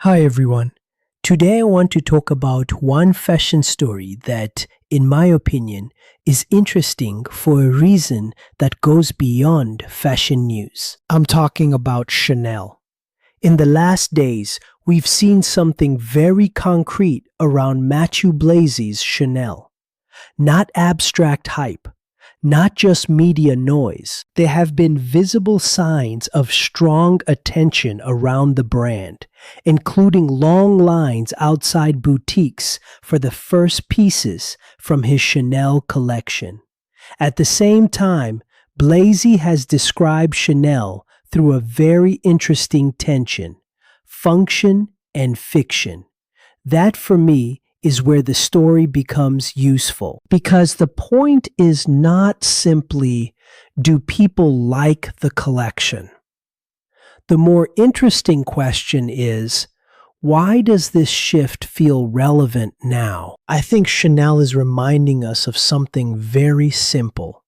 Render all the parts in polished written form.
Hi everyone. Today I want to talk about one fashion story that, in my opinion, is interesting for a reason that goes beyond fashion news. I'm talking about Chanel. In the last days, we've seen something very concrete around Matthieu Blazy's Chanel. Not abstract hype, not just media noise. There have been visible signs of strong attention around the brand, including long lines outside boutiques for the first pieces from his Chanel collection. At the same time, Blazy has described Chanel through a very interesting tension: function and fiction. That, for me, is where the story becomes useful. Because the point is not simply, do people like the collection? The more interesting question is, why does this shift feel relevant now? I think Chanel is reminding us of something very simple.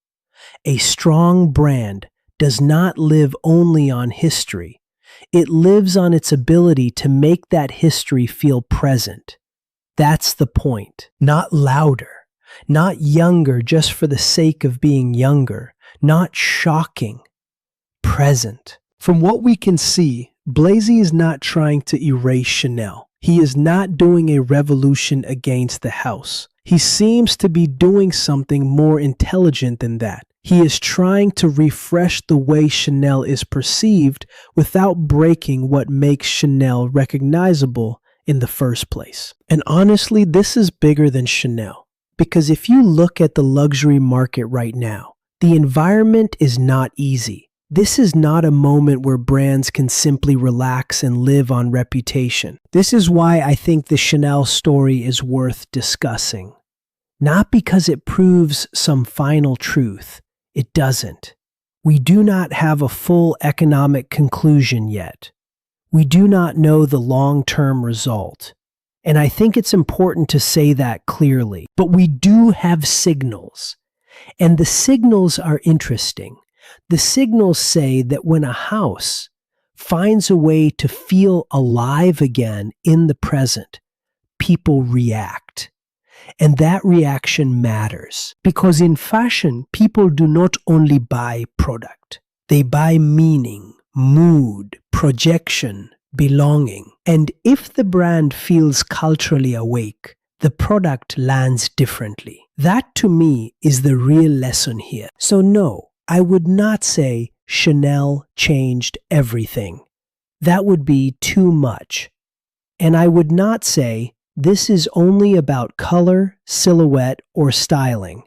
A strong brand does not live only on history. It lives on its ability to make that history feel present. That's the point. Not louder, not younger just for the sake of being younger, not shocking. Present. From what we can see, Blazy is not trying to erase Chanel. He is not doing a revolution against the house. He seems to be doing something more intelligent than that. He is trying to refresh the way Chanel is perceived without breaking what makes Chanel recognizable in the first place. And honestly, this is bigger than Chanel. Because if you look at the luxury market right now, the environment is not easy. This is not a moment where brands can simply relax and live on reputation. This is why I think the Chanel story is worth discussing. Not because it proves some final truth. It doesn't. We do not have a full economic conclusion yet. We do not know the long-term result. And I think it's important to say that clearly. But we do have signals. And the signals are interesting. The signals say that when a house finds a way to feel alive again in the present, people react. And that reaction matters. Because in fashion, people do not only buy product. They buy meaning, mood, projection, belonging. And if the brand feels culturally awake, the product lands differently. That, to me, is the real lesson here. So no, I would not say Chanel changed everything. That would be too much. And I would not say this is only about color, silhouette, or styling.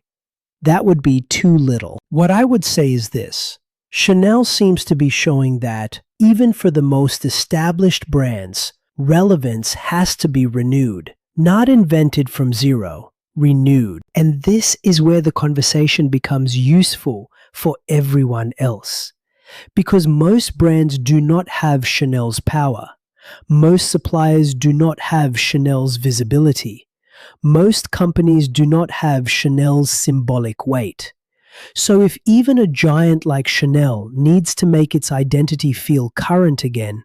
That would be too little. What I would say is this: Chanel seems to be showing that, even for the most established brands, relevance has to be renewed. Not invented from zero, renewed. And this is where the conversation becomes useful for everyone else. Because most brands do not have Chanel's power. Most suppliers do not have Chanel's visibility. Most companies do not have Chanel's symbolic weight. So if even a giant like Chanel needs to make its identity feel current again,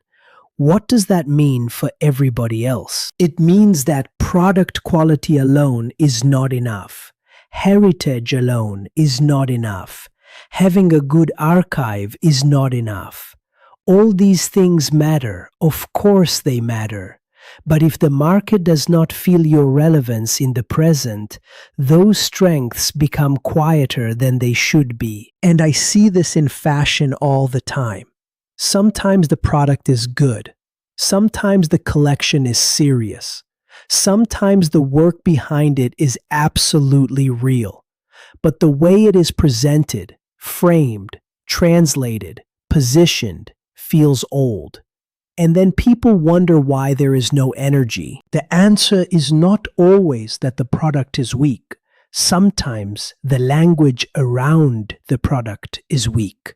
what does that mean for everybody else? It means that product quality alone is not enough. Heritage alone is not enough. Having a good archive is not enough. All these things matter. Of course they matter. But if the market does not feel your relevance in the present, those strengths become quieter than they should be. And I see this in fashion all the time. Sometimes the product is good. Sometimes the collection is serious. Sometimes the work behind it is absolutely real. But the way it is presented, framed, translated, positioned, feels old. And then people wonder why there is no energy. The answer is not always that the product is weak. Sometimes the language around the product is weak.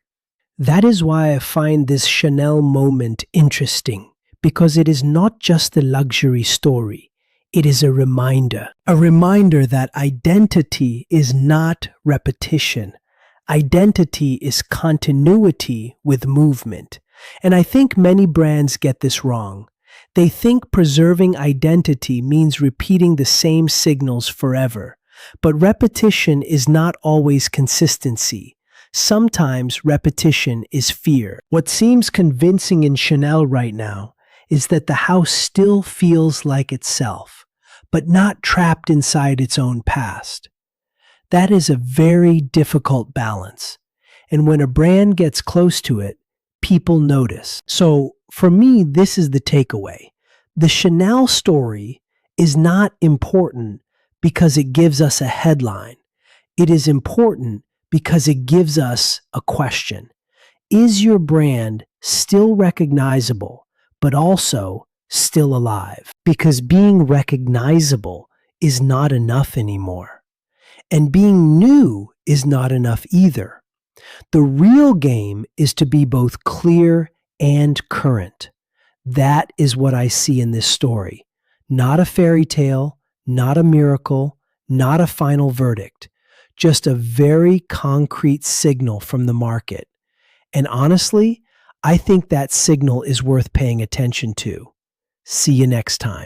That is why I find this Chanel moment interesting, because it is not just a luxury story. It is a reminder that identity is not repetition. Identity is continuity with movement. And I think many brands get this wrong. They think preserving identity means repeating the same signals forever. But repetition is not always consistency. Sometimes repetition is fear. What seems convincing in Chanel right now is that the house still feels like itself, but not trapped inside its own past. That is a very difficult balance. And when a brand gets close to it, people notice. So for me, this is the takeaway. The Chanel story is not important because it gives us a headline. It is important because it gives us a question. Is your brand still recognizable, but also still alive? Because being recognizable is not enough anymore. And being new is not enough either. The real game is to be both clear and current. That is what I see in this story. Not a fairy tale, not a miracle, not a final verdict. Just a very concrete signal from the market. And honestly, I think that signal is worth paying attention to. See you next time.